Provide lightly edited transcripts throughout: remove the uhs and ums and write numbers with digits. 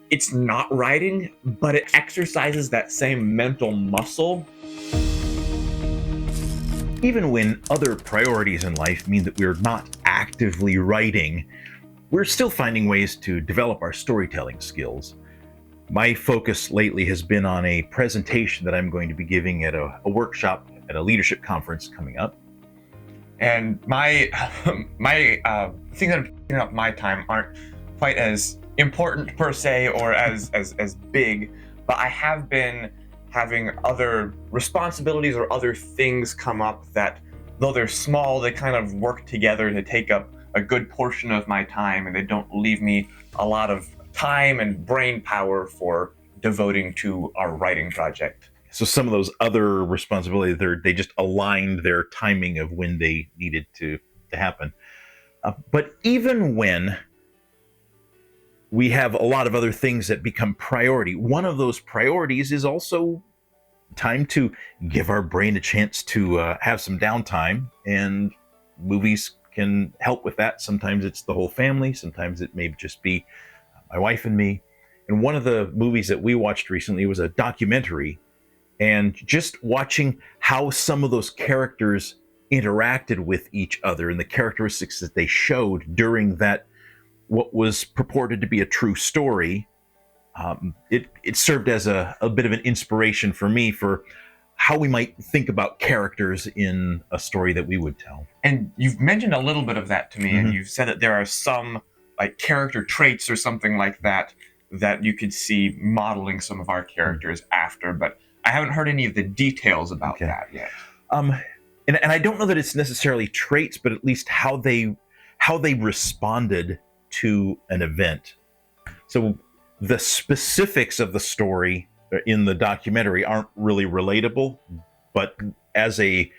it's not writing, but it exercises that same mental muscle. Even when other priorities in life mean that we're not actively writing, we're still finding ways to develop our storytelling skills. My focus lately has been on a presentation that I'm going to be giving at a workshop at a leadership conference coming up. And my things that are taking up my time aren't quite as important per se or as big, but I have been having other responsibilities or other things come up that, though they're small, they kind of work together to take up a good portion of my time, and they don't leave me a lot of time and brain power for devoting to our writing project. So some of those other responsibilities, they just aligned their timing of when they needed to happen. But even when we have a lot of other things that become priority, one of those priorities is also time to give our brain a chance to have some downtime, and movies can help with that. Sometimes it's the whole family, sometimes it may just be my wife and me. And one of the movies that we watched recently was a documentary, and just watching how some of those characters interacted with each other and the characteristics that they showed during that, what was purported to be a true story, it served as a bit of an inspiration for me for how we might think about characters in a story that we would tell. And you've mentioned a little bit of that to me, and you've said that there are some like character traits or something like that that you could see modeling some of our characters after, but I haven't heard any of the details about that yet. And I don't know that it's necessarily traits, but at least how they responded to an event. So the specifics of the story in the documentary aren't really relatable, but as a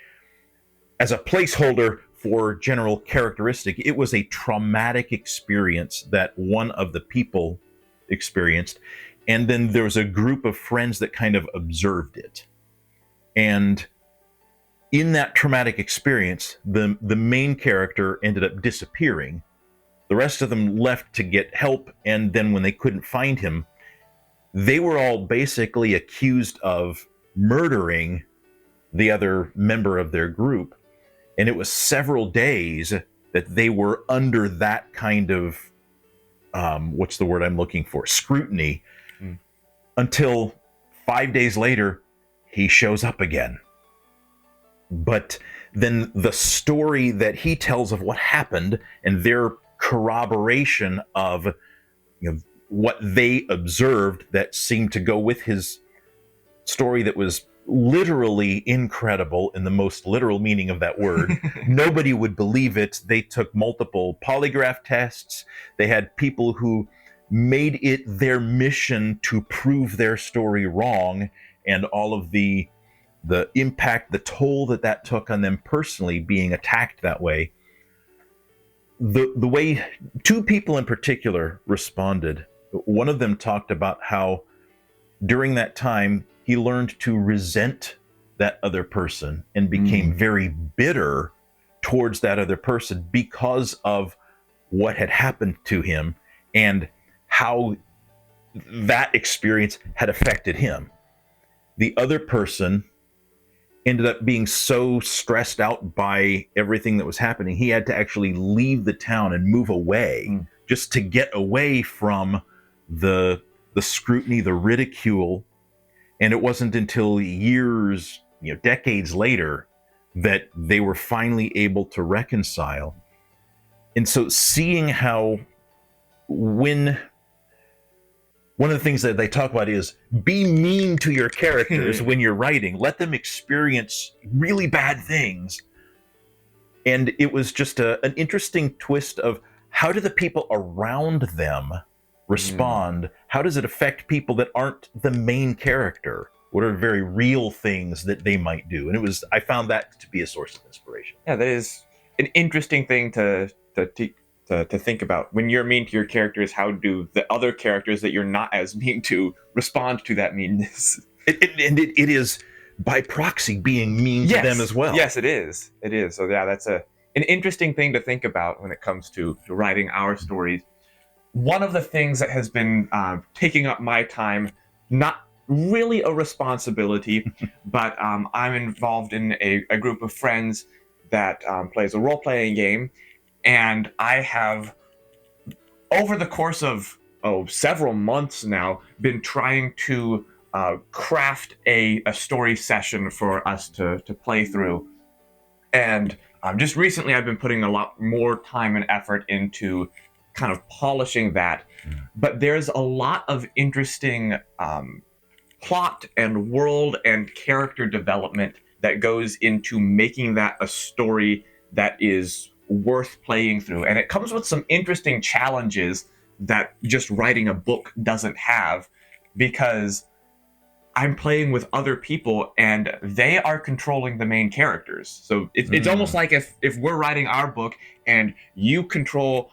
placeholder for general characteristic, it was a traumatic experience that one of the people experienced, and then there was a group of friends that kind of observed it. And in that traumatic experience, the main character ended up disappearing. The rest of them left to get help, and then when they couldn't find him, they were all basically accused of murdering the other member of their group. And it was several days that they were under that kind of, what's the word I'm looking for? Scrutiny, until 5 days later, he shows up again. But then the story that he tells of what happened and their corroboration of what they observed that seemed to go with his story, that was literally incredible in the most literal meaning of that word. Nobody would believe it. They took multiple polygraph tests. They had people who made it their mission to prove their story wrong, and all of the impact, the toll that took on them personally, being attacked that way. The way two people in particular responded, one of them talked about how during that time he learned to resent that other person and became very bitter towards that other person because of what had happened to him and how that experience had affected him. The other person ended up being so stressed out by everything that was happening, he had to actually leave the town and move away just to get away from the scrutiny, the ridicule. And it wasn't until years, decades later, that they were finally able to reconcile. And so seeing how one of the things that they talk about is be mean to your characters when you're writing. Let them experience really bad things. And it was just an interesting twist of how do the people around them respond? How does it affect people that aren't the main character? What are very real things that they might do? And I found that to be a source of inspiration. Yeah, that is an interesting thing to think about. When you're mean to your characters, how do the other characters that you're not as mean to respond to that meanness? It is by proxy being mean to them as well. Yes, it is. It is. So yeah, that's an interesting thing to think about when it comes to writing our stories. one of the things that has been taking up my time, not really a responsibility, but I'm involved in a group of friends that plays a role-playing game, and I have, over the course of several months now, been trying to craft a story session for us to play through. And just recently, I've been putting a lot more time and effort into kind of polishing that. But there's a lot of interesting plot and world and character development that goes into making that a story that is worth playing through. And it comes with some interesting challenges that just writing a book doesn't have, because I'm playing with other people and they are controlling the main characters. So it's almost like if we're writing our book and you control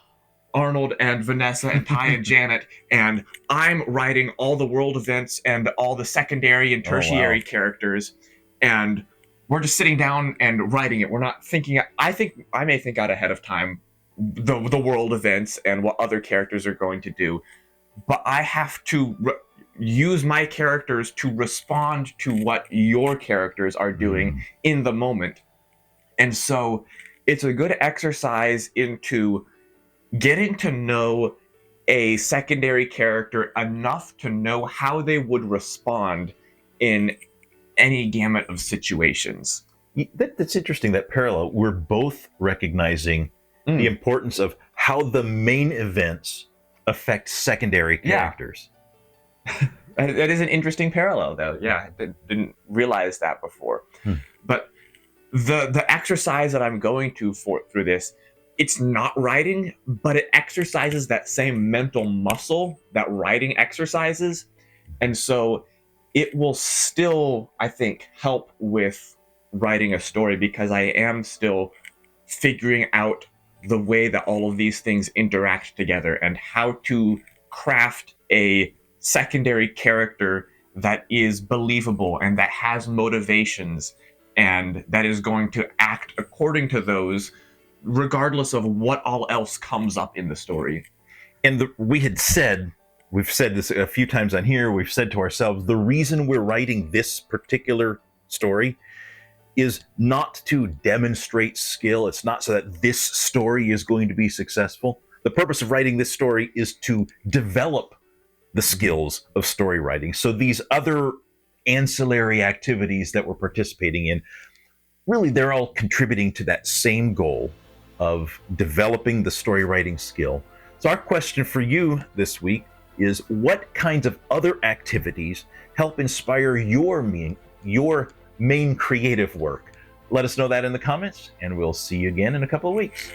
Arnold and Vanessa and Ty and Janet, and I'm writing all the world events and all the secondary and tertiary characters, and we're just sitting down and writing it. We're not thinking. I think I may think out ahead of time the world events and what other characters are going to do, but I have to use my characters to respond to what your characters are doing in the moment. And so it's a good exercise into getting to know a secondary character enough to know how they would respond in any gamut of situations. That's interesting, that parallel. We're both recognizing the importance of how the main events affect secondary characters. Yeah. That is an interesting parallel, though. Yeah, I didn't realize that before. But the exercise that I'm going to through this, it's not writing, but it exercises that same mental muscle that writing exercises. And so it will still, I think, help with writing a story, because I am still figuring out the way that all of these things interact together and how to craft a secondary character that is believable and that has motivations and that is going to act according to those, regardless of what all else comes up in the story. And we've said this a few times on here, we've said to ourselves, the reason we're writing this particular story is not to demonstrate skill. It's not so that this story is going to be successful. The purpose of writing this story is to develop the skills of story writing. So these other ancillary activities that we're participating in, really, they're all contributing to that same goal of developing the story writing skill. So our question for you this week is, what kinds of other activities help inspire your main creative work? Let us know that in the comments, and we'll see you again in a couple of weeks.